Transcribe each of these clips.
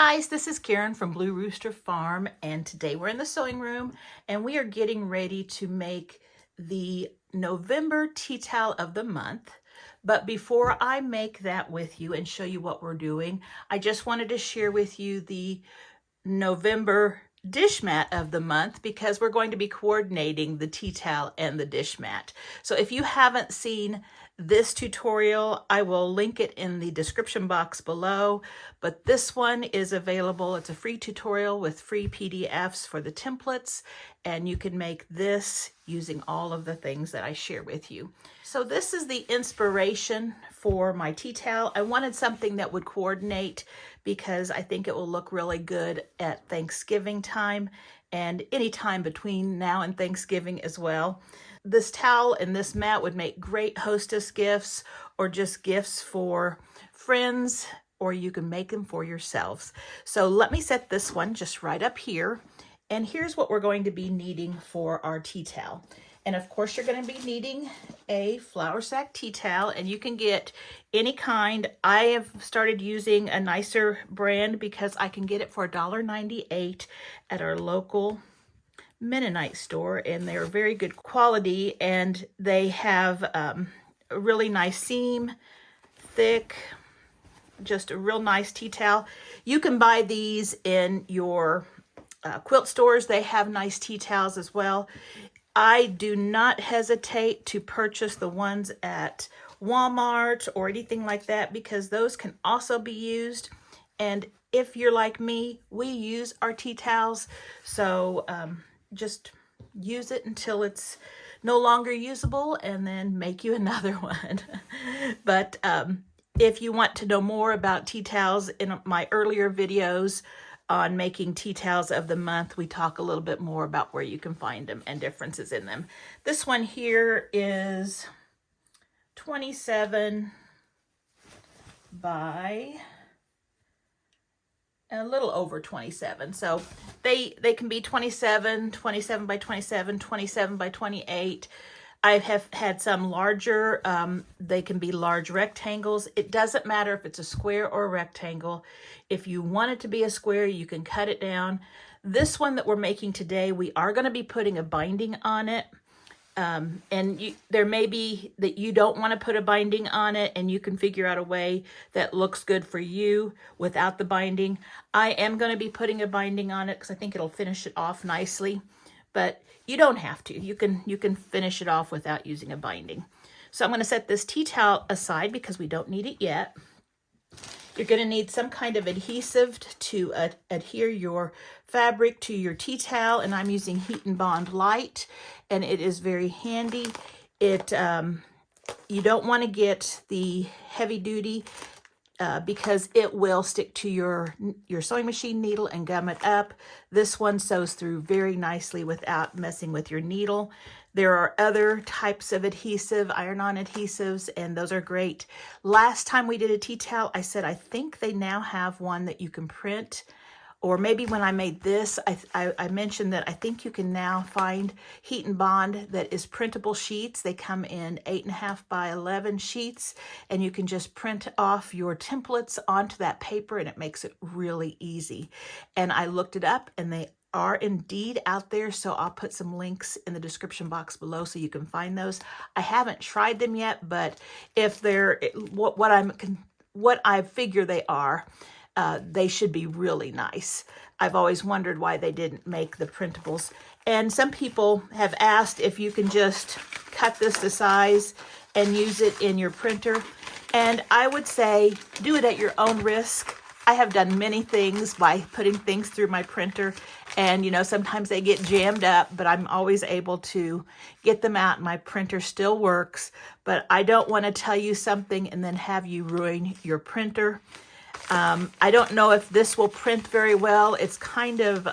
guys, this is Karen from Blue Rooster Farm, and today we're in the sewing room and we are getting ready to make the November tea towel of the month. But before I make that with you and show you what we're doing, I just wanted to share with you the November dish mat of the month because we're going to be coordinating the tea towel and the dish mat. So if you haven't seen this tutorial, I will link it in the description box below, but this one is available. It's a free tutorial with free PDFs for the templates, and you can make this using all of the things that I share with you. So this is the inspiration for my tea towel. I wanted something that would coordinate because I think it will look really good at Thanksgiving time and any time between now and Thanksgiving as well. This towel and this mat would make great hostess gifts or just gifts for friends, or you can make them for yourselves. So let me set this one just right up here. And here's what we're going to be needing for our tea towel. And of course, you're going to be needing a flour sack tea towel, and you can get any kind. I have started using a nicer brand because I can get it for $1.98 at our local Mennonite store, and they're very good quality, and they have a really nice seam, thick, just a real nice tea towel. You can buy these in your quilt stores. They have nice tea towels as well. I do not hesitate to purchase the ones at Walmart or anything like that because those can also be used. And if you're like me, we use our tea towels, so just use it until it's no longer usable and then make you another one. But if you want to know more about tea towels, in my earlier videos on making tea towels of the month, we talk a little bit more about where you can find them and differences in them. This one here is 27 by a little over 27. So they can be 27 by 27, 27 by 28. I have had some larger, they can be large rectangles. It doesn't matter if it's a square or a rectangle. If you want it to be a square, you can cut it down. This one that we're making today, we are going to be putting a binding on it. There may be that you don't want to put a binding on it, and you can figure out a way that looks good for you without the binding. I am going to be putting a binding on it because I think it'll finish it off nicely, but you don't have to. You can finish it off without using a binding. So I'm going to set this tea towel aside because we don't need it yet. You're going to need some kind of adhesive to adhere your fabric to your tea towel, and I'm using Heat and Bond Light, and it is very handy. You don't want to get the heavy duty because it will stick to your sewing machine needle and gum it up. This one sews through very nicely without messing with your needle. There are other types of adhesive, iron-on adhesives, and those are great. Last time we did a tea towel, I said I think they now have one that you can print. Or maybe when I made this, I mentioned that I think you can now find Heat and Bond that is printable sheets. They come in 8.5 by 11 sheets, and you can just print off your templates onto that paper, and it makes it really easy. And I looked it up, and they are indeed out there, so I'll put some links in the description box below so you can find those. I haven't tried them yet, but if they're what I figure they are, they should be really nice. I've always wondered why they didn't make the printables. And some people have asked if you can just cut this to size and use it in your printer. And I would say do it at your own risk. I have done many things by putting things through my printer, and sometimes they get jammed up, but I'm always able to get them out and my printer still works. But I don't want to tell you something and then have you ruin your printer. I don't know if this will print very well. It's kind of,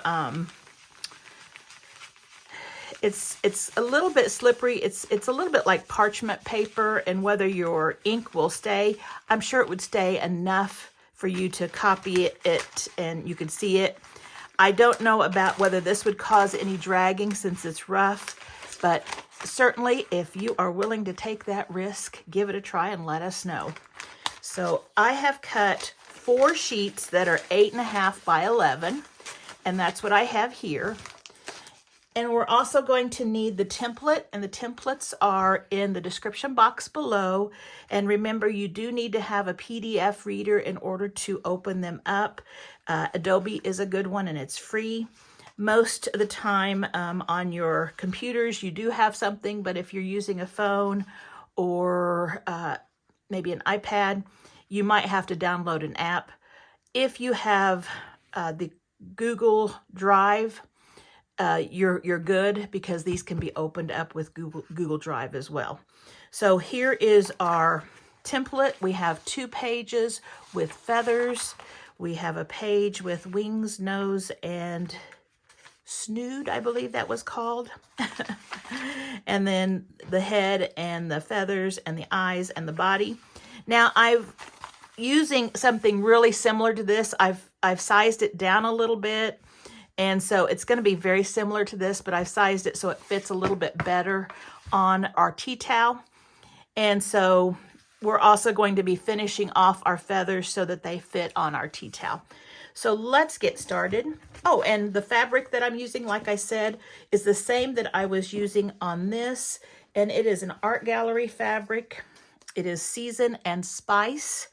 it's a little bit slippery. It's a little bit like parchment paper, and whether your ink will stay, I'm sure it would stay enough for you to copy it and you could see it. I don't know about whether this would cause any dragging since it's rough, but certainly if you are willing to take that risk, give it a try and let us know. So I have cut 4 sheets that are 8.5 by 11, and that's what I have here. And we're also going to need the template, and the templates are in the description box below. And remember, you do need to have a PDF reader in order to open them up. Adobe is a good one and it's free. Most of the time on your computers, you do have something, but if you're using a phone or maybe an iPad, you might have to download an app. If you have the Google Drive, you're good, because these can be opened up with Google Drive as well. So here is our template. We have 2 pages with feathers. We have a page with wings, nose, and snood, I believe that was called. And then the head and the feathers and the eyes and the body. Now I've using something really similar to this. I've sized it down a little bit. And so it's going to be very similar to this, but I've sized it so it fits a little bit better on our tea towel. And so we're also going to be finishing off our feathers so that they fit on our tea towel. So let's get started. Oh, and the fabric that I'm using, like I said, is the same that I was using on this. And it is an art gallery fabric. It is Season and Spice.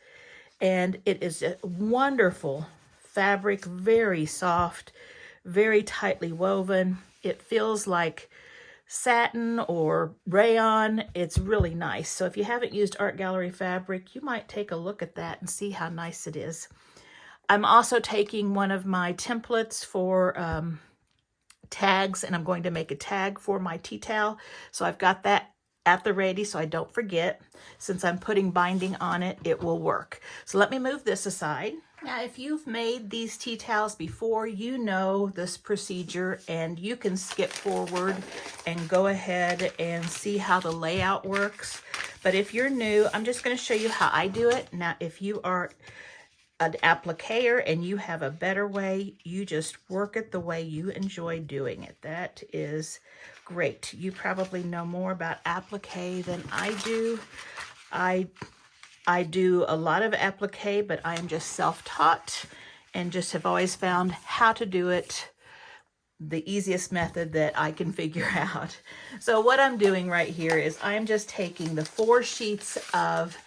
And it is a wonderful fabric, very soft, very tightly woven. It feels like satin or rayon. It's really nice. So if you haven't used art gallery fabric, you might take a look at that and see how nice it is. I'm also taking one of my templates for tags, and I'm going to make a tag for my tea towel. So I've got that at the ready so I don't forget. Since I'm putting binding on it, it will work. So let me move this aside. Now, if you've made these tea towels before, you know this procedure, and you can skip forward and go ahead and see how the layout works. But if you're new, I'm just going to show you how I do it. Now, if you are an appliquer and you have a better way, you just work it the way you enjoy doing it. That is great. You probably know more about applique than I do. I do a lot of applique, but I am just self-taught and just have always found how to do it the easiest method that I can figure out. So what I'm doing right here is I'm just taking the 4 sheets of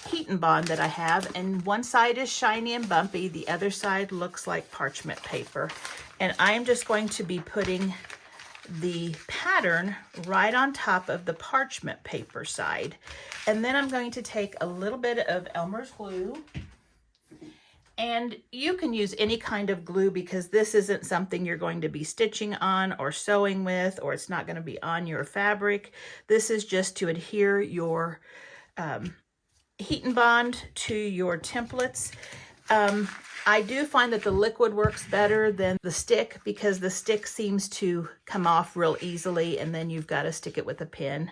heat and bond that I have, and one side is shiny and bumpy, the other side looks like parchment paper. And I'm just going to be putting the pattern right on top of the parchment paper side. And then I'm going to take a little bit of Elmer's glue, and you can use any kind of glue because this isn't something you're going to be stitching on or sewing with, or it's not going to be on your fabric. This is just to adhere your heat and bond to your templates. I do find that the liquid works better than the stick because the stick seems to come off real easily, and then you've got to stick it with a pin.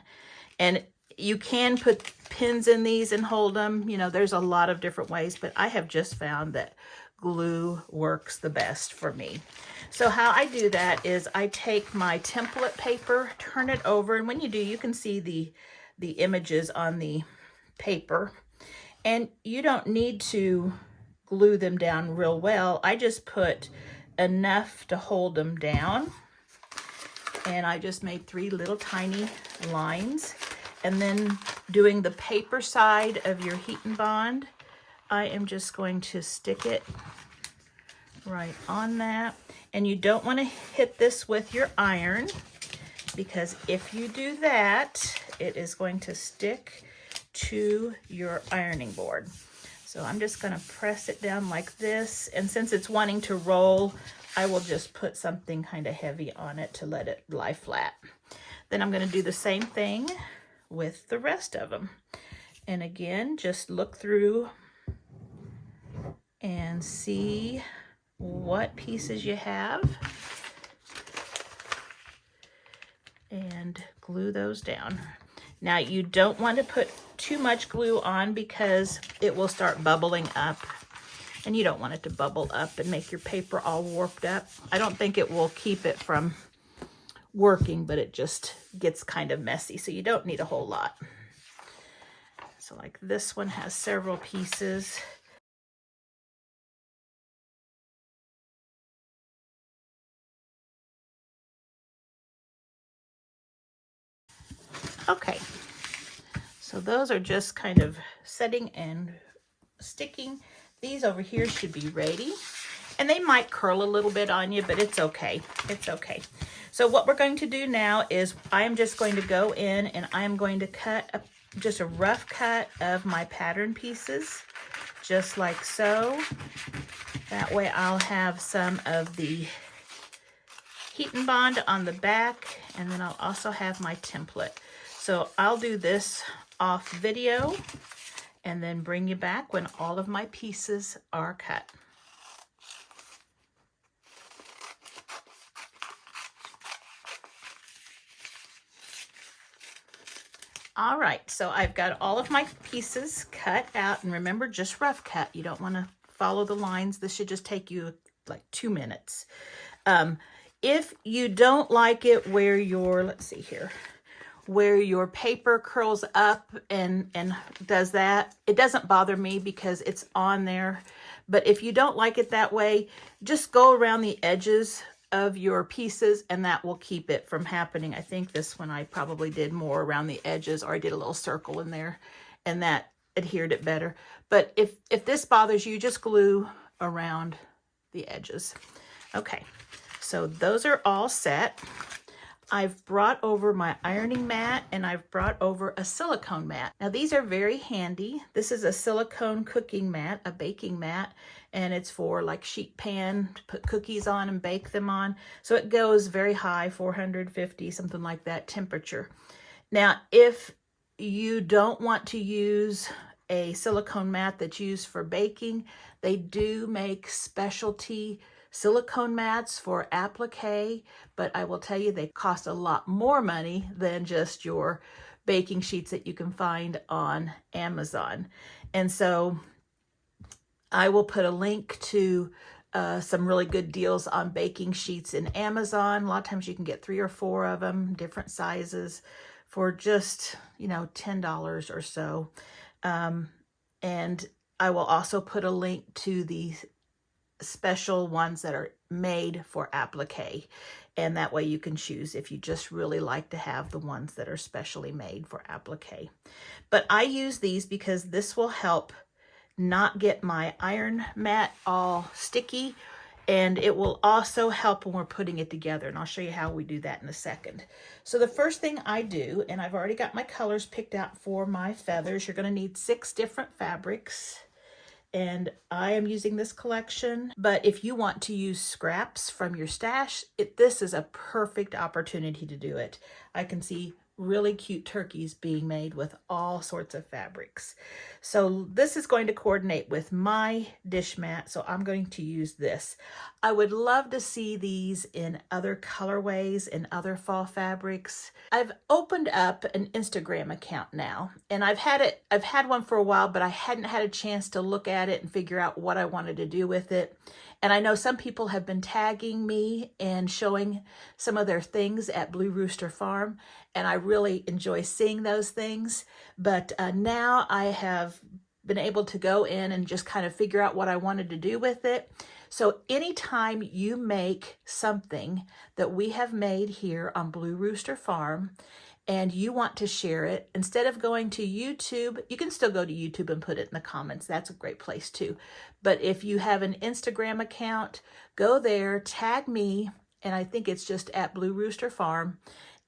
And you can put pins in these and hold them. You know, there's a lot of different ways, but I have just found that glue works the best for me. So how I do that is I take my template paper, turn it over, and when you do, you can see the images on the paper. And you don't need to glue them down real well. I just put enough to hold them down. And I just made 3 little tiny lines. And then doing the paper side of your heat and bond, I am just going to stick it right on that. And you don't want to hit this with your iron, because if you do that, it is going to stick to your ironing board. So I'm just going to press it down like this, and since it's wanting to roll, I will just put something kind of heavy on it to let it lie flat. Then I'm going to do the same thing with the rest of them. And again, just look through and see what pieces you have and glue those down. Now, you don't want to put too much glue on because it will start bubbling up, and you don't want it to bubble up and make your paper all warped up. I don't think it will keep it from working, but it just gets kind of messy, so you don't need a whole lot. So like this one has several pieces. Okay, so those are just kind of setting and sticking. These over here should be ready. And they might curl a little bit on you, but it's okay. It's okay. So what we're going to do now is I'm just going to go in and I'm going to cut just a rough cut of my pattern pieces, just like so. That way I'll have some of the heat and bond on the back, and then I'll also have my template. So I'll do this off video and then bring you back when all of my pieces are cut. All right, so I've got all of my pieces cut out, and remember, just rough cut. You don't want to follow the lines. This should just take you like 2 minutes. If you don't like it where your, let's see here, where your paper curls up and does that, it doesn't bother me because it's on there. But if you don't like it that way, just go around the edges of your pieces and that will keep it from happening. I think this one I probably did more around the edges, or I did a little circle in there and that adhered it better. But if this bothers you, just glue around the edges. Okay, so those are all set. I've brought over my ironing mat and I've brought over a silicone mat. Now these are very handy. This is a silicone cooking mat, a baking mat, and it's for like sheet pan to put cookies on and bake them on. So it goes very high, 450, something like that temperature. Now, if you don't want to use a silicone mat that's used for baking, they do make specialty silicone mats for applique, but I will tell you they cost a lot more money than just your baking sheets that you can find on Amazon. And so I will put a link to some really good deals on baking sheets in Amazon. A lot of times you can get 3 or 4 of them, different sizes, for just, you know, $10 or so. And I will also put a link to the special ones that are made for applique, and that way you can choose if you just really like to have the ones that are specially made for applique. But I use these because this will help not get my iron mat all sticky, and it will also help when we're putting it together, and I'll show you how we do that in a second. So the first thing I do, and I've already got my colors picked out for my feathers, you're going to need 6 different fabrics. And I am using this collection, but if you want to use scraps from your stash, this is a perfect opportunity to do it. I can see really cute turkeys being made with all sorts of fabrics. So this is going to coordinate with my dish mat, so I'm going to use this. I would love to see these in other colorways and other fall fabrics. I've opened up an Instagram account now, and I've had one for a while, but I hadn't had a chance to look at it and figure out what I wanted to do with it. And I know some people have been tagging me and showing some of their things at Blue Rooster Farm, and I really enjoy seeing those things. But now I have been able to go in and just kind of figure out what I wanted to do with it. So anytime you make something that we have made here on Blue Rooster Farm, and you want to share it, instead of going to YouTube, you can still go to YouTube and put it in the comments. That's a great place too. But if you have an Instagram account, go there, tag me, and I think it's just at Blue Rooster Farm,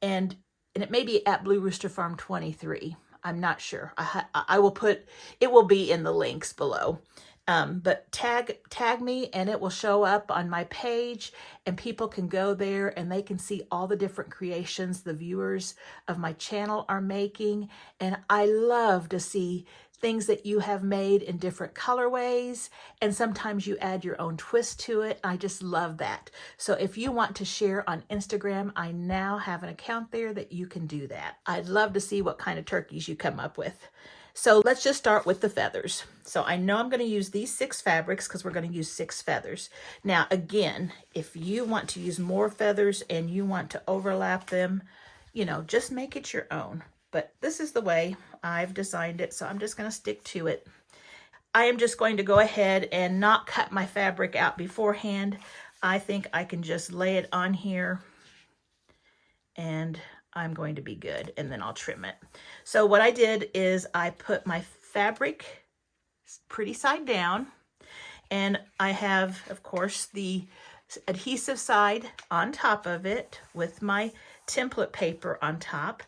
and it may be at Blue Rooster Farm 23. I'm not sure. I will put, it will be in the links below. But tag me and it will show up on my page, and people can go there and they can see all the different creations the viewers of my channel are making. And I love to see things that you have made in different colorways, and sometimes you add your own twist to it. I just love that. So if you want to share on Instagram, I now have an account there that you can do that. I'd love to see what kind of turkeys you come up with. So let's just start with the feathers. So I know I'm going to use these 6 fabrics because we're going to use 6 feathers. Now, again, if you want to use more feathers and you want to overlap them, you know, just make it your own. But this is the way I've designed it, so I'm just going to stick to it. I am just going to go ahead and not cut my fabric out beforehand. I think I can just lay it on here, and I'm going to be good, and then I'll trim it. So what I did is I put my fabric pretty side down, and I have, of course, the adhesive side on top of it with my template paper on top.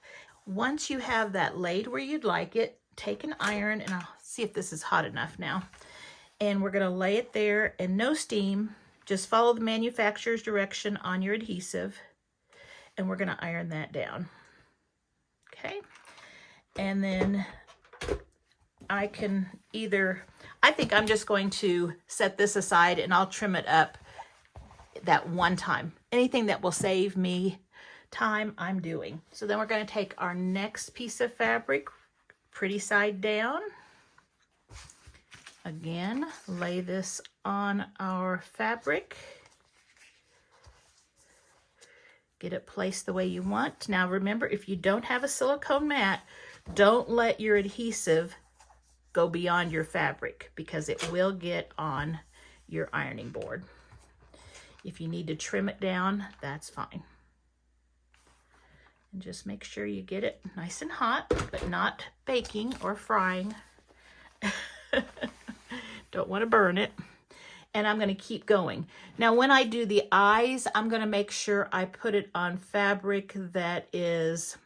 Once you have that laid where you'd like it, take an iron, and I'll see if this is hot enough now. And we're going to lay it there, and no steam. Just follow the manufacturer's direction on your adhesive, and we're going to iron that down. Okay, and then I can I think I'm just going to set this aside and I'll trim it up that one time. Anything that will save me time, I'm doing. So then we're going to take our next piece of fabric, pretty side down. Again, lay this on our fabric. Get it placed the way you want. Now remember, if you don't have a silicone mat, don't let your adhesive go beyond your fabric because it will get on your ironing board. If you need to trim it down, that's fine. And just make sure you get it nice and hot, but not baking or frying. Don't want to burn it. And I'm going to keep going. Now, when I do the eyes, I'm going to make sure I put it on fabric that is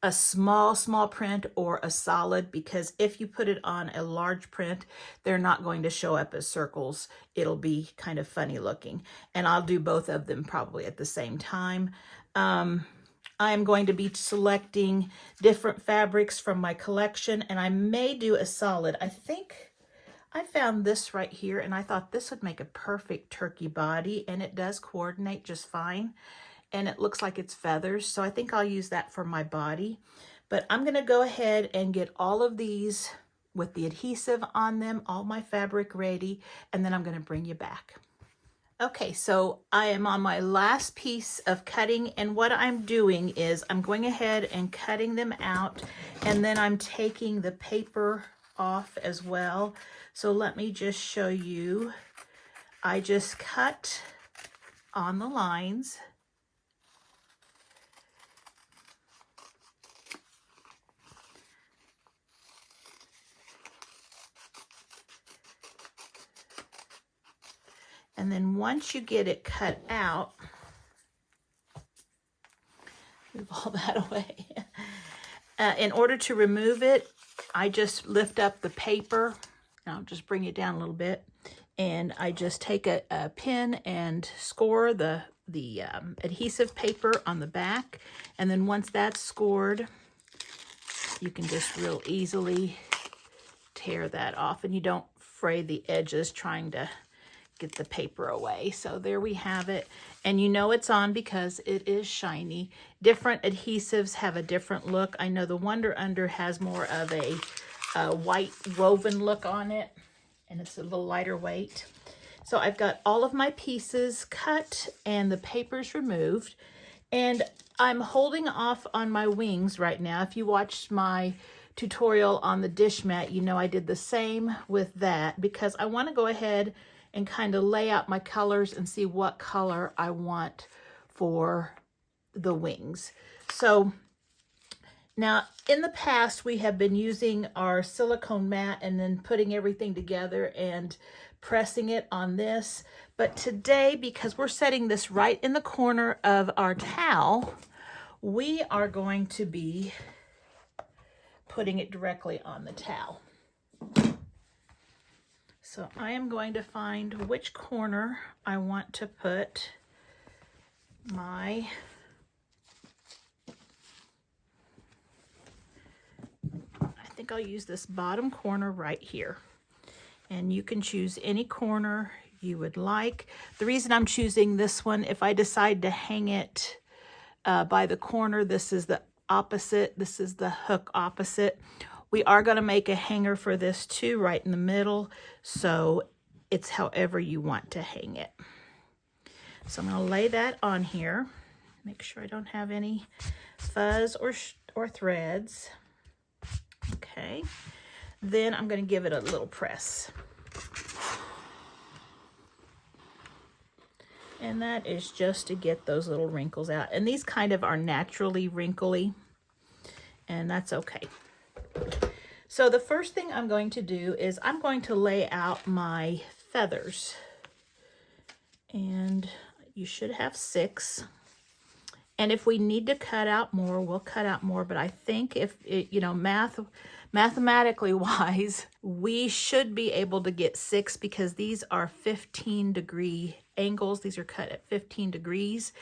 a small print or a solid, because if you put it on a large print, they're not going to show up as circles. It'll be kind of funny looking. And I'll do both of them probably at the same time. I'm going to be selecting different fabrics from my collection, and I may do a solid. I think I found this right here, and I thought this would make a perfect turkey body, and it does coordinate just fine, and it looks like it's feathers, so I think I'll use that for my body. But I'm going to go ahead and get all of these with the adhesive on them, all my fabric ready, and then I'm going to bring you back. Okay, so I am on my last piece of cutting, and what I'm doing is I'm going ahead and cutting them out, and then I'm taking the paper off as well. So let me just show you. I just cut on the lines. And then once you get it cut out, move all that away. In order to remove it, I just lift up the paper. I'll just bring it down a little bit. And I just take a pin and score the adhesive paper on the back. And then once that's scored, you can just real easily tear that off. And you don't fray the edges trying to get the paper away. So there we have it. And you know it's on because it is shiny. Different adhesives have a different look. I know the Wonder Under has more of a white woven look on it, and it's a little lighter weight. So I've got all of my pieces cut and the papers removed, and I'm holding off on my wings right now. If you watched my tutorial on the dish mat, you know I did the same with that because I want to go ahead and kind of lay out my colors and see what color I want for the wings. So now in the past, we have been using our silicone mat and then putting everything together and pressing it on this. But today, because we're setting this right in the corner of our towel, we are going to be putting it directly on the towel. So I am going to find which corner I want to put my I think I'll use this bottom corner right here. And you can choose any corner you would like. The reason I'm choosing this one, if I decide to hang it by the corner, this is the opposite. This is the hook opposite. We are going to make a hanger for this too, right in the middle. So it's however you want to hang it. So I'm going to lay that on here. Make sure I don't have any fuzz or threads. Okay. Then I'm going to give it a little press. And that is just to get those little wrinkles out. And these kind of are naturally wrinkly, and that's okay. So the first thing I'm going to do is I'm going to lay out my feathers. And you should have 6. And if we need to cut out more, we'll cut out more. But I think if, it, you know, mathematically wise, we should be able to get 6 because these are 15-degree angles. These are cut at 15 degrees.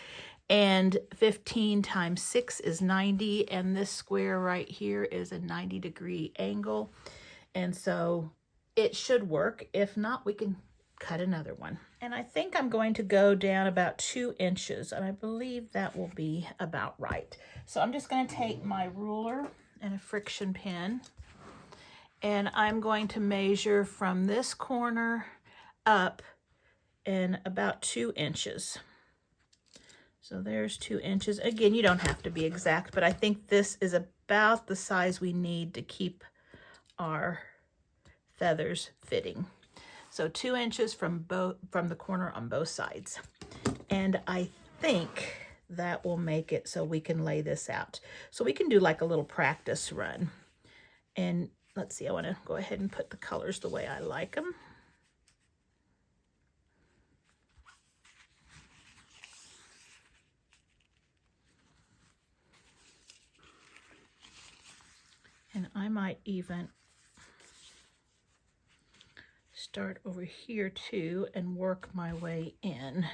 And 15 times 6 is 90. And this square right here is a 90-degree angle. And so it should work. If not, we can cut another one. And I think I'm going to go down about 2 inches, and I believe that will be about right. So I'm just going to take my ruler and a friction pin, and I'm going to measure from this corner up in about 2 inches. So there's 2 inches. Again, you don't have to be exact, but I think this is about the size we need to keep our feathers fitting. So 2 inches from the corner on both sides. And I think that will make it so we can lay this out. So we can do like a little practice run. And let's see, I want to go ahead and put the colors the way I like them. And I might even start over here too and work my way in.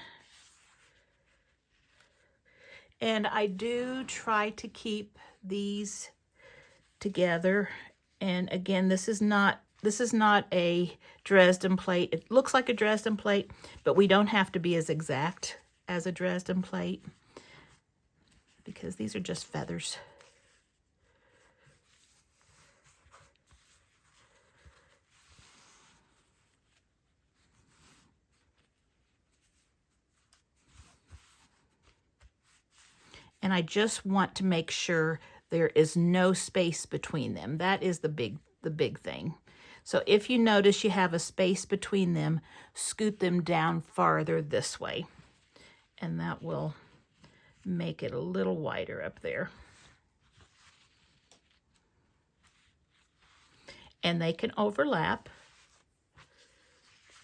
And I do try to keep these together. And again, this is not a Dresden plate. It looks like a Dresden plate, but we don't have to be as exact as a Dresden plate because these are just feathers. And I just want to make sure there is no space between them. That is the big thing. So if you notice you have a space between them, scoot them down farther this way. And that will make it a little wider up there. And they can overlap.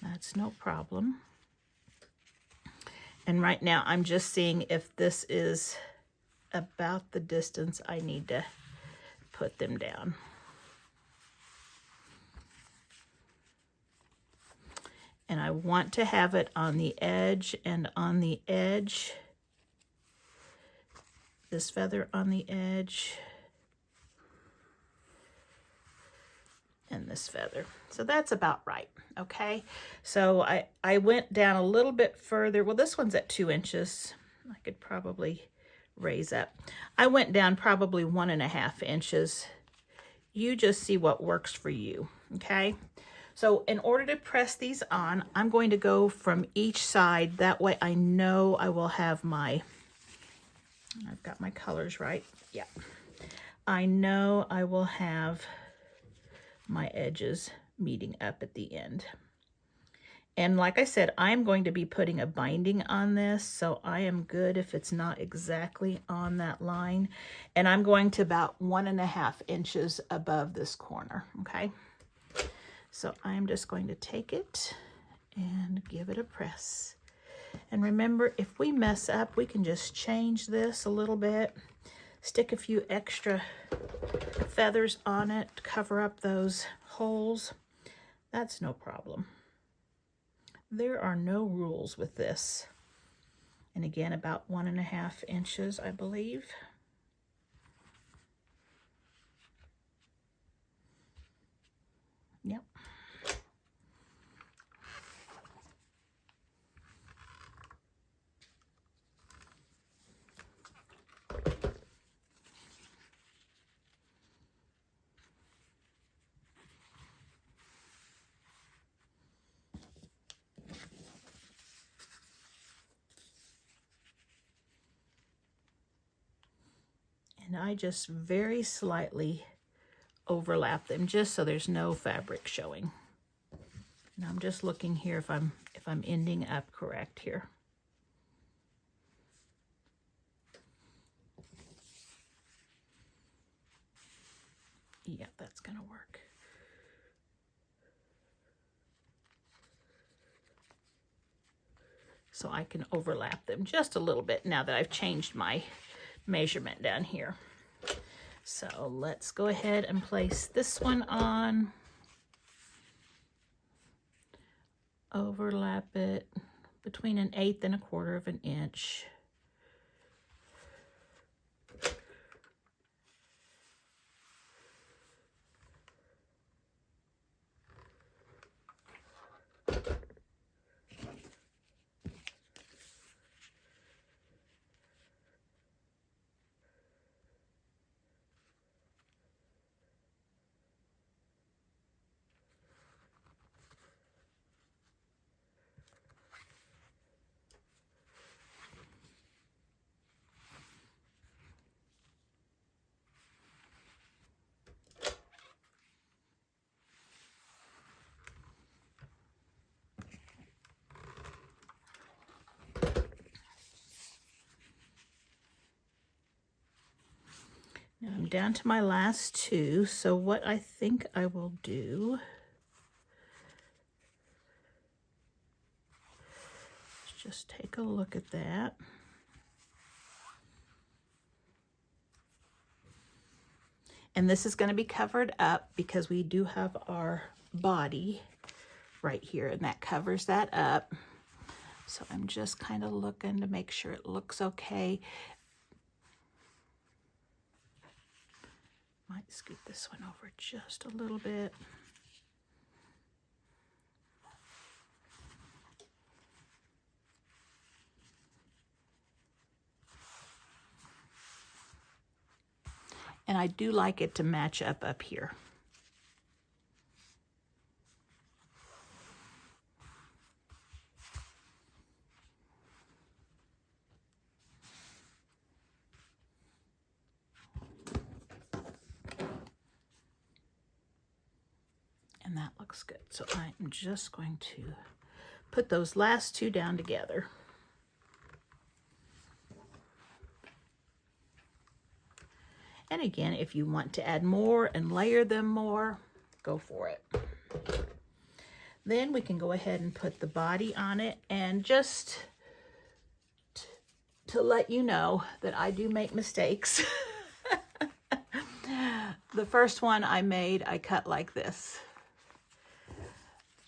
That's no problem. And right now I'm just seeing if this is about the distance I need to put them down. And I want to have it on the edge and on the edge. This feather on the edge. And this feather. So that's about right, okay? So I went down a little bit further. Well, this one's at 2 inches. I could probably raise up. I went down probably 1.5 inches. You just see what works for you, okay? So in order to press these on, I'm going to go from each side. That way I know I will have my, I've got my colors right. Yeah. I know I will have my edges meeting up at the end. And like I said, I'm going to be putting a binding on this, so I am good if it's not exactly on that line. And I'm going to about 1.5 inches above this corner, okay? So I'm just going to take it and give it a press. And remember, if we mess up, we can just change this a little bit, stick a few extra feathers on it to cover up those holes. That's no problem. There are no rules with this. And again, about 1.5 inches, I believe. Yep. And I just very slightly overlap them just so there's no fabric showing. And I'm just looking here if I'm ending up correct here. Yeah, that's gonna work. So I can overlap them just a little bit now that I've changed my measurement down here. So let's go ahead and place this one on. Overlap it between 1/8 and 1/4 of an inch. Now I'm down to my last two, so what I think I will do is just take a look at that. And this is going to be covered up because we do have our body right here, and that covers that up. So I'm just kind of looking to make sure it looks okay. Might scoot this one over just a little bit. And I do like it to match up here. And that looks good. So I'm just going to put those last two down together. And again, if you want to add more and layer them more, go for it. Then we can go ahead and put the body on it, and just to let you know that I do make mistakes. The first one I made, I cut like this.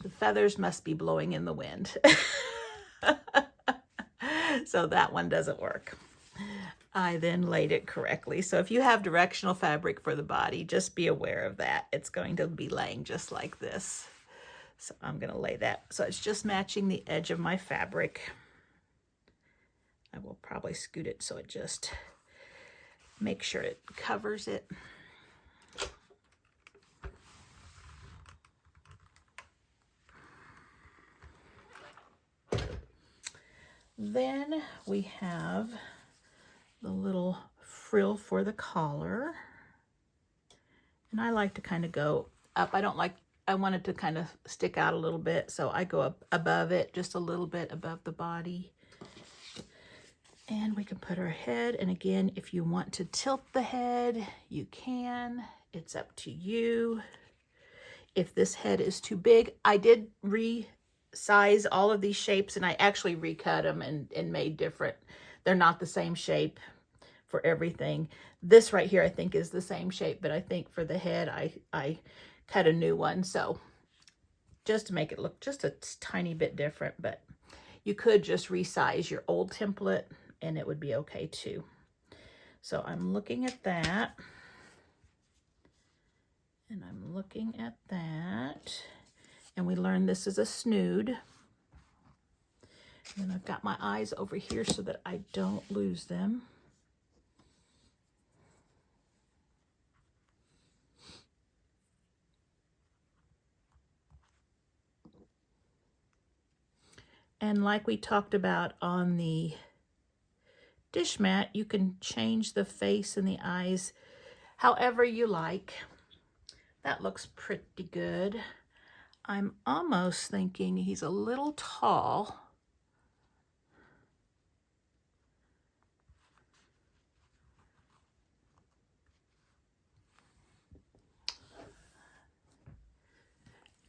The feathers must be blowing in the wind. So that one doesn't work. I then laid it correctly. So if you have directional fabric for the body, just be aware of that. It's going to be laying just like this. So I'm going to lay that. So it's just matching the edge of my fabric. I will probably scoot it so it just make sure it covers it. Then we have the little frill for the collar. And I like to kind of go up. I want it to kind of stick out a little bit, so I go up above it, just a little bit above the body. And we can put our head, and again, if you want to tilt the head, you can. It's up to you. If this head is too big, I did resize all of these shapes, and I actually recut them and made different. They're not the same shape for everything. This right here I think is the same shape, but I think for the head I cut a new one, so just to make it look just a tiny bit different. But you could just resize your old template and it would be okay too. So I'm looking at that, and I'm looking at that, and we learned this is a snood. And then I've got my eyes over here so that I don't lose them. And like we talked about on the dish mat, you can change the face and the eyes however you like. That looks pretty good. I'm almost thinking he's a little tall.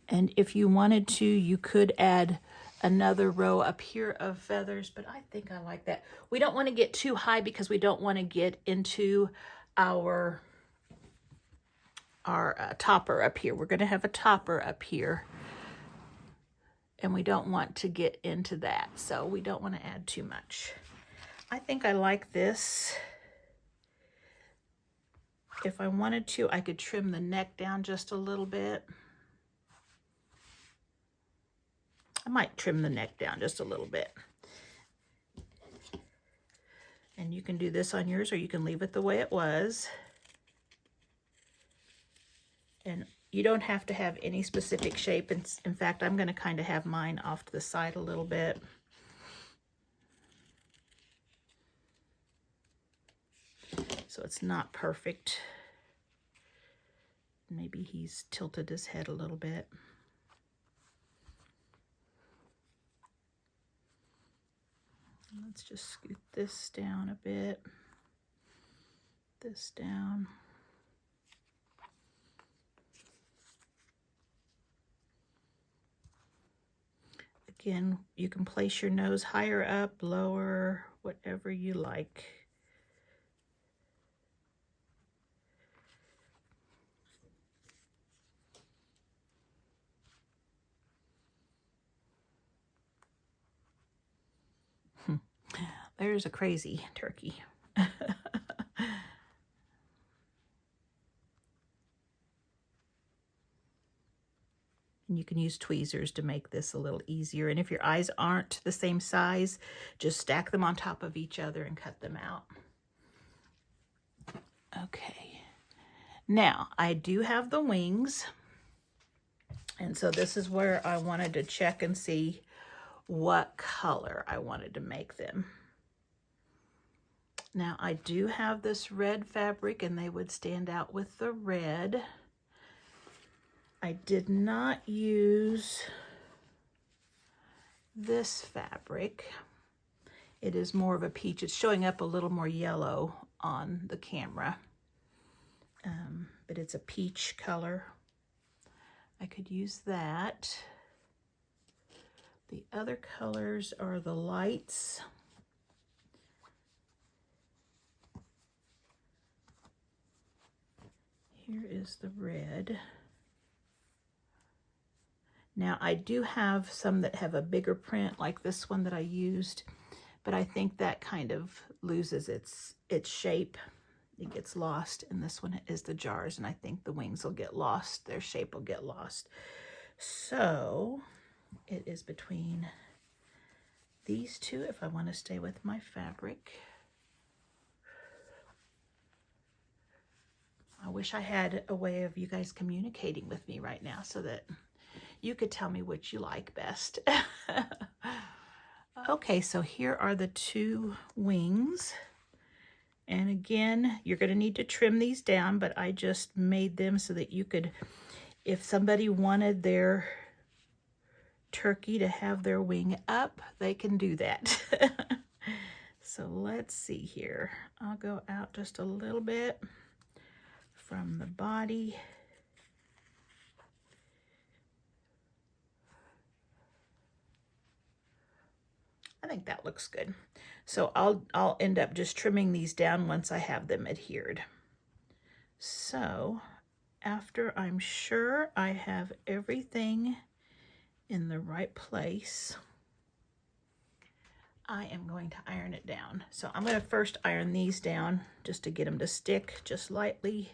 And if you wanted to, you could add another row up here of feathers, but I think I like that. We don't want to get too high because we don't want to get into our topper up here. We're going to have a topper up here, and we don't want to get into that, so we don't want to add too much. I think I like this. If I wanted to, I could trim the neck down just a little bit. I might trim the neck down just a little bit. And you can do this on yours, or you can leave it the way it was. And you don't have to have any specific shape. In fact, I'm going to kind of have mine off to the side a little bit. So it's not perfect. Maybe he's tilted his head a little bit. Let's just scoot this down a bit. This down. Again, you can place your nose higher up, lower, whatever you like. There's a crazy turkey. And you can use tweezers to make this a little easier. And if your eyes aren't the same size, just stack them on top of each other and cut them out. Okay. Now, I do have the wings. And so this is where I wanted to check and see what color I wanted to make them. Now, I do have this red fabric, and they would stand out with the red. I did not use this fabric. It is more of a peach. It's showing up a little more yellow on the camera, but it's a peach color. I could use that. The other colors are the lights. Here is the red. Now, I do have some that have a bigger print, like this one that I used, but I think that kind of loses its shape. It gets lost, and this one is the jars, and I think the wings will get lost. Their shape will get lost. So it is between these two if I want to stay with my fabric. I wish I had a way of you guys communicating with me right now so that you could tell me which you like best. Okay, so here are the two wings. And again, you're going to need to trim these down, but I just made them so that you could, if somebody wanted their turkey to have their wing up, they can do that. So let's see here. I'll go out just a little bit from the body. I think that looks good. So I'll end up just trimming these down once I have them adhered. So after I'm sure I have everything in the right place, I am going to iron it down. So I'm going to first iron these down just to get them to stick just lightly.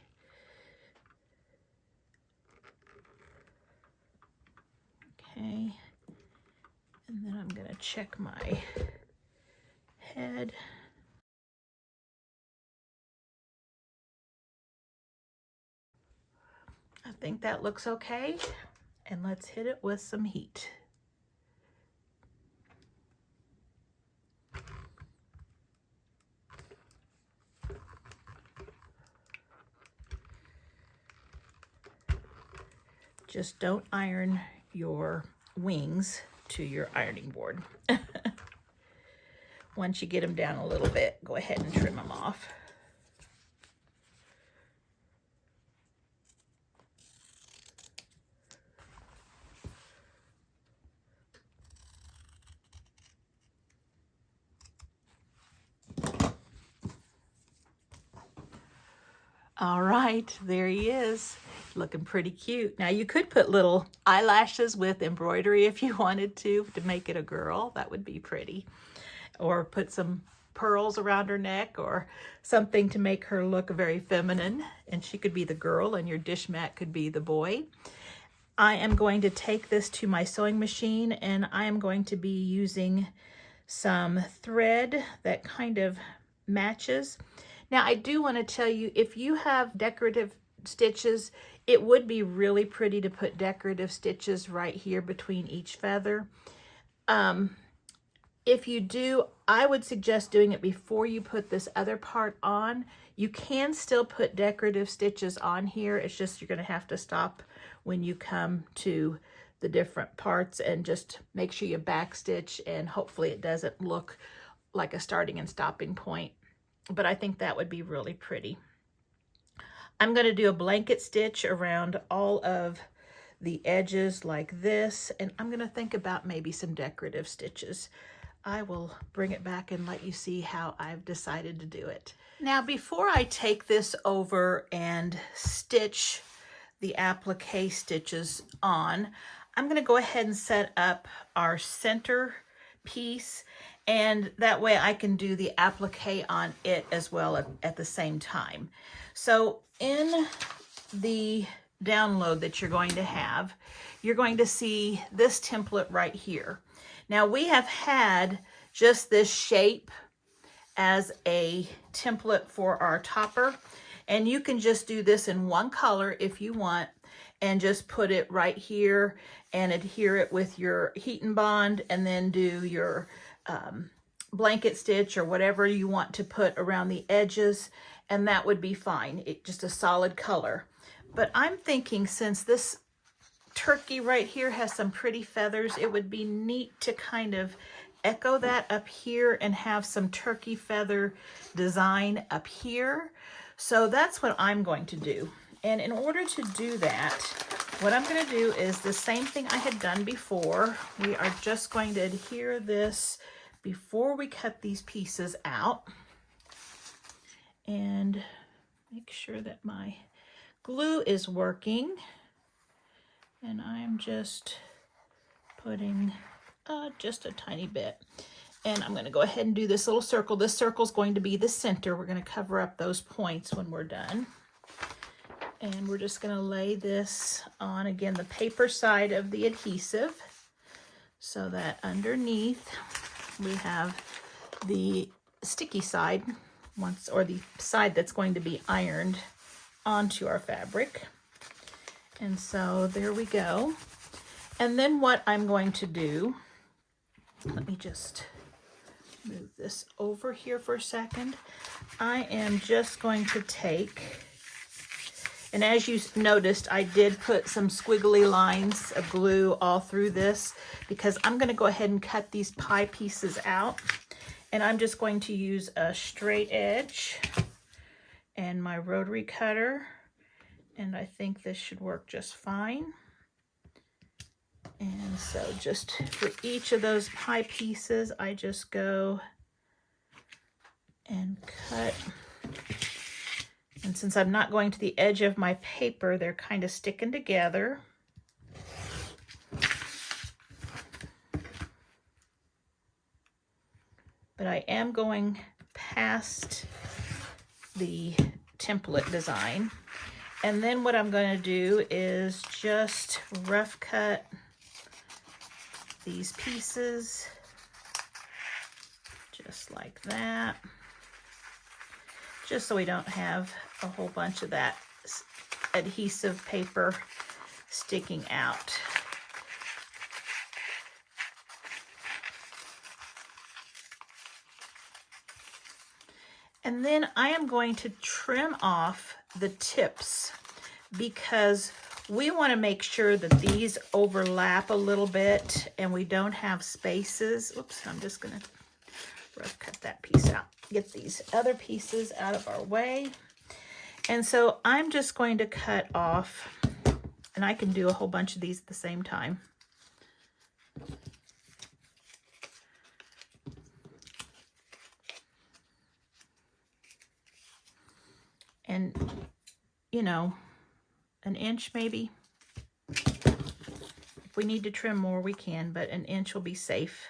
Okay. And then I'm going to check my head. I think that looks okay. And let's hit it with some heat. Just don't iron your wings to your ironing board. Once you get them down a little bit, go ahead and trim them off. All right, there he is, looking pretty cute. Now you could put little eyelashes with embroidery if you wanted to make it a girl. That would be pretty. Or put some pearls around her neck or something to make her look very feminine, and she could be the girl and your dish mat could be the boy. I am going to take this to my sewing machine, and I am going to be using some thread that kind of matches. Now I do want to tell you, if you have decorative stitches, it would be really pretty to put decorative stitches right here between each feather. If you do, I would suggest doing it before you put this other part on. You can still put decorative stitches on here. It's just you're going to have to stop when you come to the different parts and just make sure you backstitch, and hopefully it doesn't look like a starting and stopping point. But I think that would be really pretty. I'm going to do a blanket stitch around all of the edges like this, and I'm going to think about maybe some decorative stitches. I will bring it back and let you see how I've decided to do it. Now, before I take this over and stitch the applique stitches on, I'm going to go ahead and set up our center piece, and that way I can do the applique on it as well at the same time. So in the download that you're going to have, you're going to see this template right here. Now we have had just this shape as a template for our topper, and you can just do this in one color if you want, and just put it right here and adhere it with your heat and bond, and then do your blanket stitch or whatever you want to put around the edges, and that would be fine. It's just a solid color. But I'm thinking, since this turkey right here has some pretty feathers, it would be neat to kind of echo that up here and have some turkey feather design up here. So that's what I'm going to do. And in order to do that, what I'm going to do is the same thing I had done before. We are just going to adhere this before we cut these pieces out, and make sure that my glue is working. And I'm just putting just a tiny bit. And I'm going to go ahead and do this little circle. This circle is going to be the center. We're going to cover up those points when we're done. And we're just going to lay this on, again, the paper side of the adhesive, so that underneath we have the sticky side, or the side that's going to be ironed onto our fabric. And so there we go. And then what I'm going to do, let me just move this over here for a second. I am just going to take, and as you noticed, I did put some squiggly lines of glue all through this, because I'm going to go ahead and cut these pie pieces out. And I'm just going to use a straight edge and my rotary cutter. And I think this should work just fine. And so just for each of those pie pieces, I just go and cut. And since I'm not going to the edge of my paper, they're kind of sticking together. But I am going past the template design. And then what I'm going to do is just rough cut these pieces, just like that, just so we don't have a whole bunch of that adhesive paper sticking out. And then I am going to trim off the tips, because we want to make sure that these overlap a little bit and we don't have spaces. Oops, I'm just going to rough cut that piece out. Get these other pieces out of our way. And so I'm just going to cut off, and I can do a whole bunch of these at the same time. And you know, an inch maybe. If we need to trim more, we can, but an inch will be safe.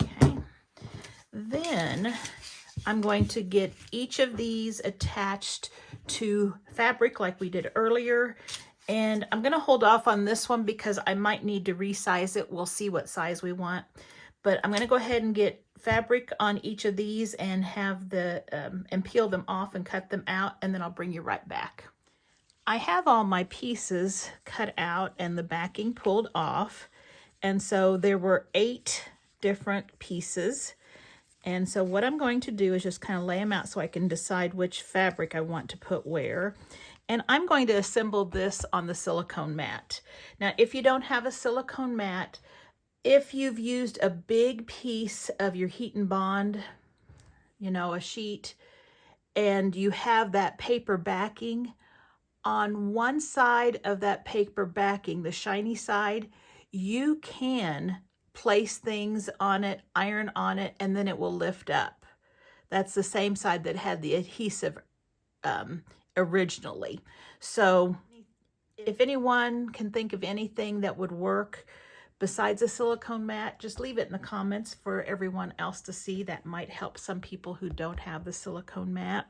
Okay. Then I'm going to get each of these attached to fabric like we did earlier. And I'm going to hold off on this one because I might need to resize it. We'll see what size we want. But I'm going to go ahead and get fabric on each of these and have the and peel them off and cut them out, and then I'll bring you right back. I have all my pieces cut out and the backing pulled off. And so there were 8 different pieces. And so what I'm going to do is just kind of lay them out so I can decide which fabric I want to put where. And I'm going to assemble this on the silicone mat. Now, if you don't have a silicone mat, if you've used a big piece of your heat and bond, you know, a sheet, and you have that paper backing, on one side of that paper backing, the shiny side, you can place things on it, iron on it, and then it will lift up. That's the same side that had the adhesive originally. So if anyone can think of anything that would work besides a silicone mat, just leave it in the comments for everyone else to see. That might help some people who don't have the silicone mat.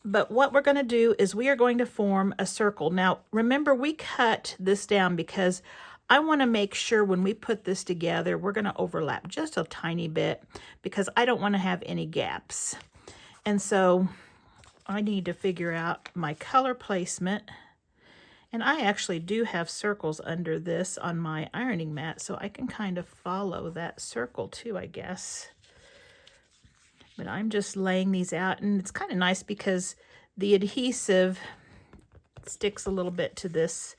But what we're going to do is we are going to form a circle. Now, remember, we cut this down because I want to make sure when we put this together, we're going to overlap just a tiny bit because I don't want to have any gaps. And so I need to figure out my color placement. And I actually do have circles under this on my ironing mat, so I can kind of follow that circle too, I guess. But I'm just laying these out, and it's kind of nice because the adhesive sticks a little bit to this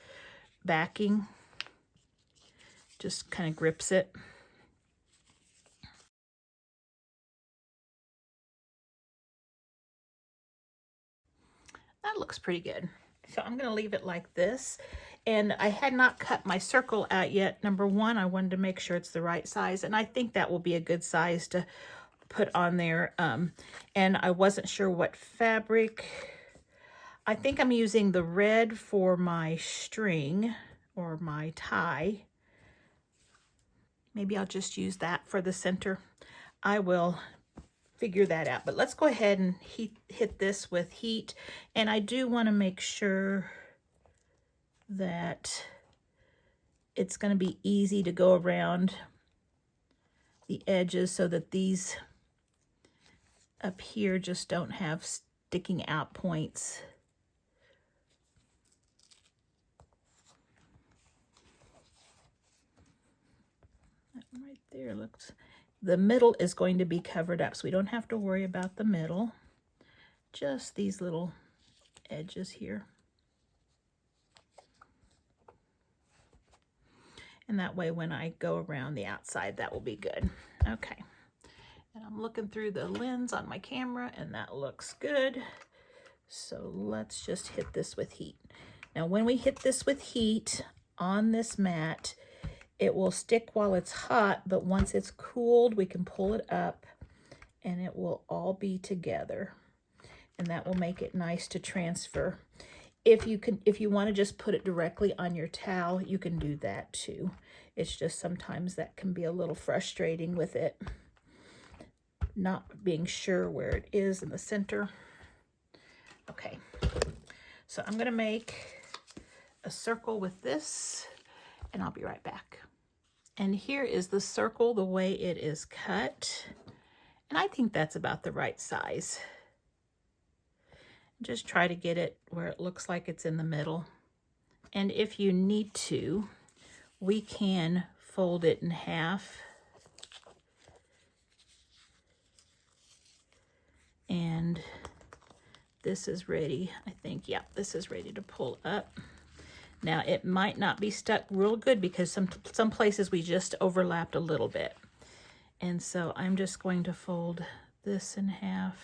backing. Just kind of grips it. That looks pretty good. So I'm going to leave it like this. And I had not cut my circle out yet. Number one, I wanted to make sure it's the right size. And I think that will be a good size to put on there. And I wasn't sure what fabric. I think I'm using the red for my string or my tie. Maybe I'll just use that for the center. I will figure that out. But let's go ahead and hit this with heat. And I do want to make sure that it's going to be easy to go around the edges so that these up here just don't have sticking out points. That right there looks... The middle is going to be covered up, so we don't have to worry about the middle. Just these little edges here. And that way when I go around the outside, that will be good. Okay. And I'm looking through the lens on my camera, and that looks good. So let's just hit this with heat. Now, when we hit this with heat on this mat, it will stick while it's hot, but once it's cooled, we can pull it up and it will all be together. And that will make it nice to transfer. If you want to just put it directly on your towel, you can do that too. It's just sometimes that can be a little frustrating with it not being sure where it is in the center. Okay, so I'm going to make a circle with this, and I'll be right back. And here is the circle the way it is cut. And I think that's about the right size. Just try to get it where it looks like it's in the middle. And if you need to, we can fold it in half. And this is ready, I think. Yeah, this is ready to pull up. Now, it might not be stuck real good because some places we just overlapped a little bit. And so I'm just going to fold this in half.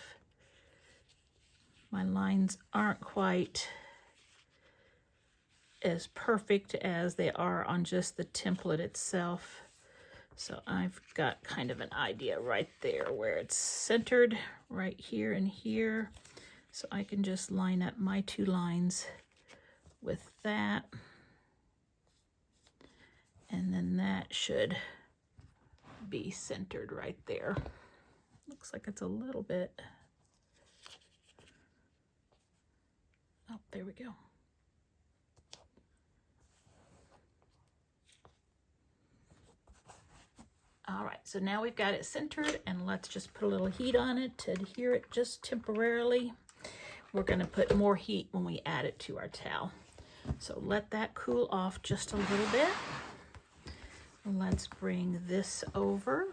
My lines aren't quite as perfect as they are on just the template itself. So I've got kind of an idea right there where it's centered, right here and here. So I can just line up my 2 lines with that. And then that should be centered right there. Looks like it's a little bit. Oh, there we go. All right, so now we've got it centered, and let's just put a little heat on it to adhere it just temporarily. We're going to put more heat when we add it to our towel. So let that cool off just a little bit. Let's bring this over.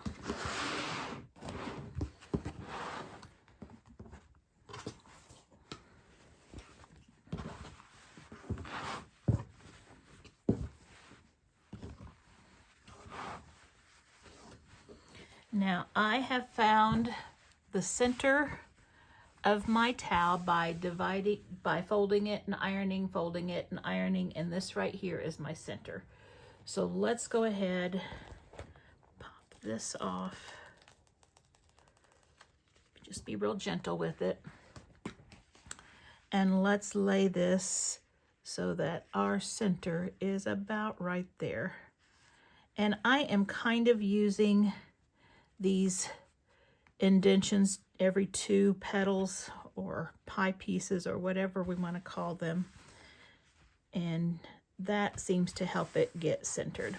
Now I have found the center of my towel by folding it and ironing, folding it and ironing, and this right here is my center. So let's go ahead, pop this off. Just be real gentle with it. And let's lay this so that our center is about right there. And I am kind of using these indentions every 2 petals or pie pieces or whatever we want to call them. And that seems to help it get centered.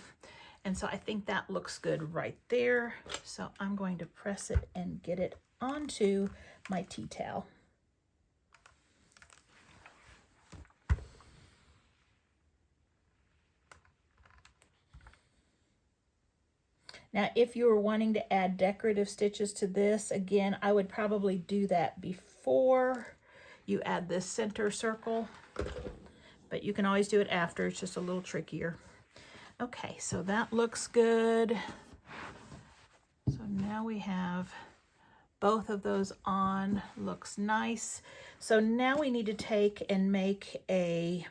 And so I think that looks good right there. So I'm going to press it and get it onto my tea towel. Now, if you were wanting to add decorative stitches to this, again, I would probably do that before you add this center circle, but you can always do it after. It's just a little trickier. Okay, so that looks good. So now we have both of those on, looks nice. So now we need to take and make a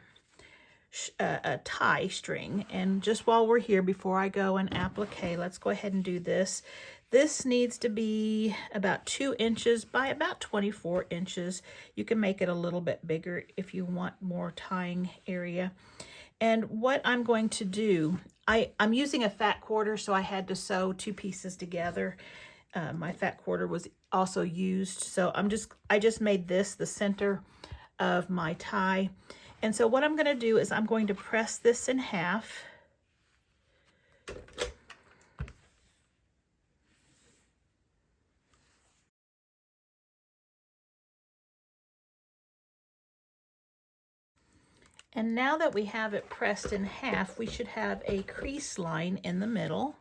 tie string. And just while we're here, before I go and applique, let's go ahead and do this. This needs to be about 2 inches by about 24 inches. You can make it a little bit bigger if you want more tying area. And what I'm going to do, I'm using a fat quarter, so I had to sew 2 pieces together. My fat quarter was also used, so I just made this the center of my tie. And so what I'm going to do is I'm going to press this in half. And now that we have it pressed in half, we should have a crease line in the middle.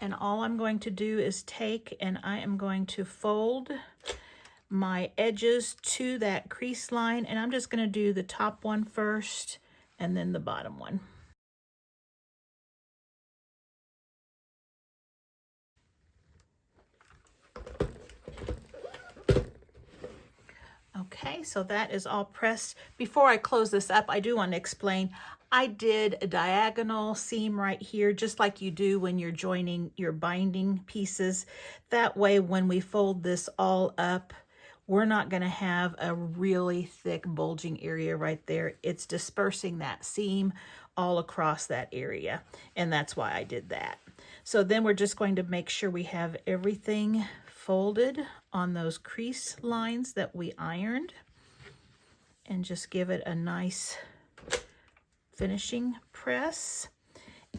And all I'm going to do is take and I am going to fold my edges to that crease line, and I'm just going to do the top one first and then the bottom one. Okay, so that is all pressed. Before I close this up, I do want to explain, I did a diagonal seam right here, just like you do when you're joining your binding pieces. That way, when we fold this all up, we're not going to have a really thick bulging area right there. It's dispersing that seam all across that area, and that's why I did that. So then we're just going to make sure we have everything folded on those crease lines that we ironed, and just give it a nice finishing press.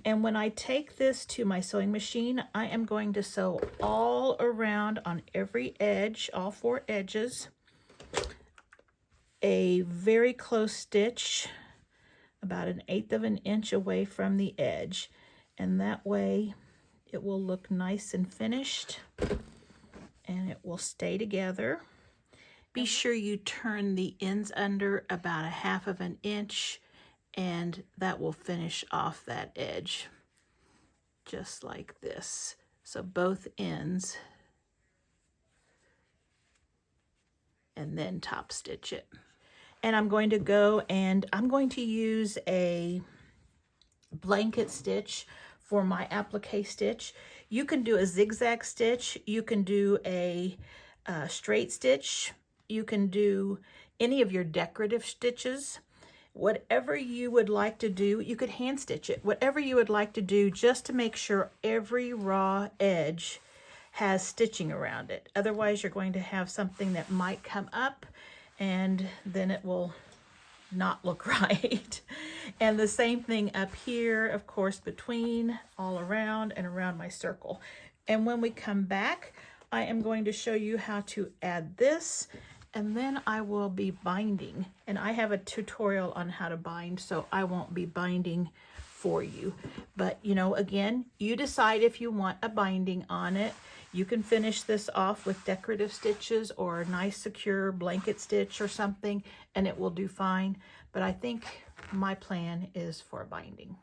And when I take this to my sewing machine, I am going to sew all around on every edge, all 4 edges, a very close stitch, about 1/8 of an inch away from the edge. And that way it will look nice and finished, and it will stay together. Be sure you turn the ends under about 1/2 of an inch, and that will finish off that edge just like this. So both ends, and then top stitch it. And I'm going to go and I'm going to use a blanket stitch for my applique stitch. You can do a zigzag stitch, you can do a straight stitch, you can do any of your decorative stitches. Whatever you would like to do, you could hand stitch it. Whatever you would like to do, just to make sure every raw edge has stitching around it. Otherwise, you're going to have something that might come up and then it will not look right. And the same thing up here, of course, between, all around and around my circle. And when we come back, I am going to show you how to add this, and then I will be binding. And I have a tutorial on how to bind, so I won't be binding for you. But you know, again, you decide if you want a binding on it. You can finish this off with decorative stitches or a nice secure blanket stitch or something, and it will do fine. But I think my plan is for binding.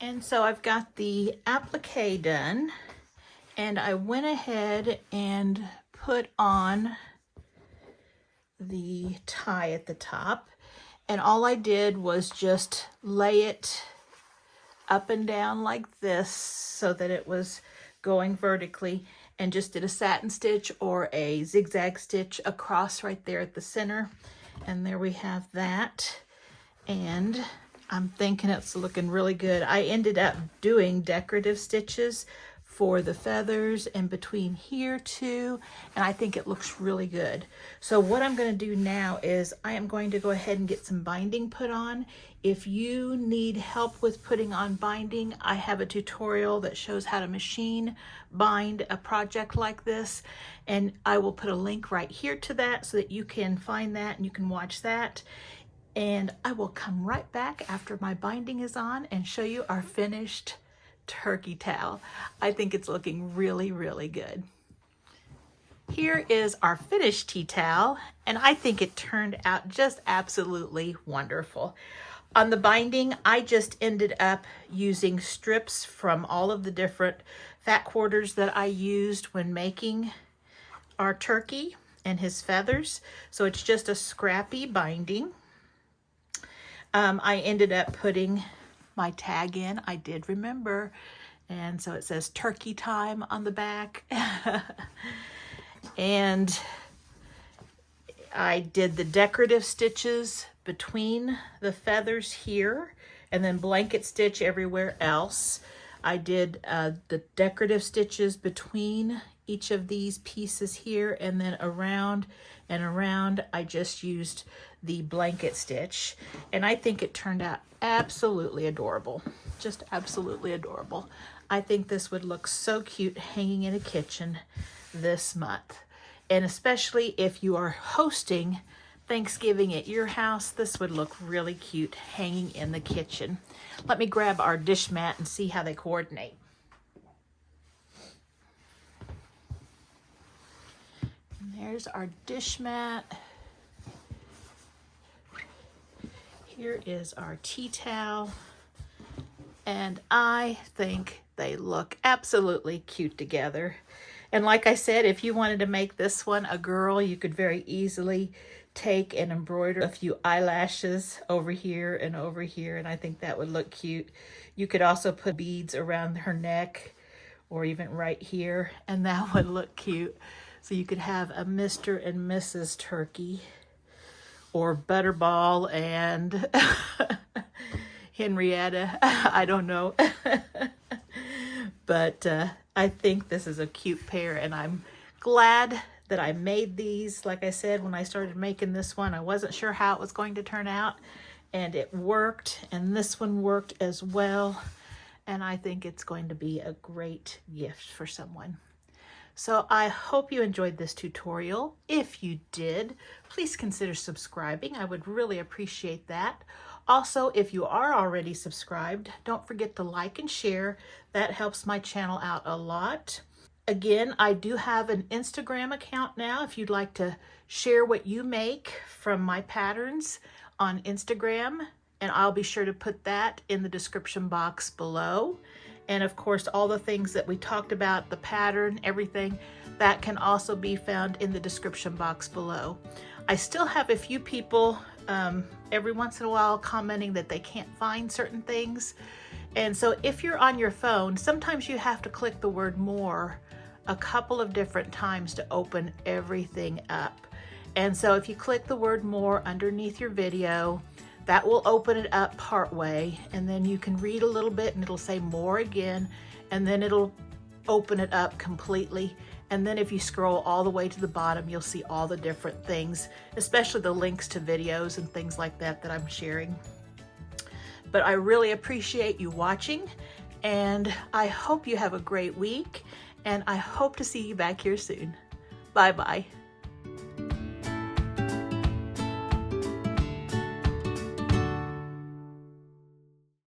And so I've got the applique done, and I went ahead and put on the tie at the top. And all I did was just lay it up and down like this so that it was going vertically, and just did a satin stitch or a zigzag stitch across right there at the center. And there we have that. And I'm thinking it's looking really good. I ended up doing decorative stitches for the feathers and between here too, and I think it looks really good. So what I'm going to do now is I am going to go ahead and get some binding put on. If you need help with putting on binding, I have a tutorial that shows how to machine bind a project like this, and I will put a link right here to that so that you can find that and you can watch that. And I will come right back after my binding is on and show you our finished turkey towel. I think it's looking really, really good. Here is our finished tea towel, and I think it turned out just absolutely wonderful. On the binding, I just ended up using strips from all of the different fat quarters that I used when making our turkey and his feathers. So it's just a scrappy binding. I ended up putting my tag in. I did remember, and so it says turkey time on the back. And I did the decorative stitches between the feathers here, and then blanket stitch everywhere else. I did the decorative stitches between each of these pieces here, and then around and around I just used the blanket stitch, and I think it turned out absolutely adorable. Just absolutely adorable. I think this would look so cute hanging in a kitchen this month, and especially if you are hosting Thanksgiving at your house, this would look really cute hanging in the kitchen. Let me grab our dish mat and see how they coordinate. And there's our dish mat. Here is our tea towel, and I think they look absolutely cute together. And like I said, if you wanted to make this one a girl, you could very easily take and embroider a few eyelashes over here, and I think that would look cute. You could also put beads around her neck or even right here, and that would look cute. So you could have a Mr. and Mrs. Turkey, or Butterball and Henrietta. I don't know. But I think this is a cute pair, and I'm glad that I made these. Like I said, when I started making this one, I wasn't sure how it was going to turn out, and it worked, and this one worked as well. And I think it's going to be a great gift for someone. So I hope you enjoyed this tutorial. If you did, please consider subscribing. I would really appreciate that. Also, if you are already subscribed, don't forget to like and share. That helps my channel out a lot. Again, I do have an Instagram account now if you'd like to share what you make from my patterns on Instagram, and I'll be sure to put that in the description box below. And of course, all the things that we talked about, the pattern, everything, that can also be found in the description box below. I still have a few people every once in a while commenting that they can't find certain things. And so if you're on your phone, sometimes you have to click the word more a couple of different times to open everything up. And so if you click the word more underneath your video, that will open it up part way, and then you can read a little bit and it'll say more again, and then it'll open it up completely. And then if you scroll all the way to the bottom, you'll see all the different things, especially the links to videos and things like that that I'm sharing. But I really appreciate you watching, and I hope you have a great week, and I hope to see you back here soon. Bye-bye.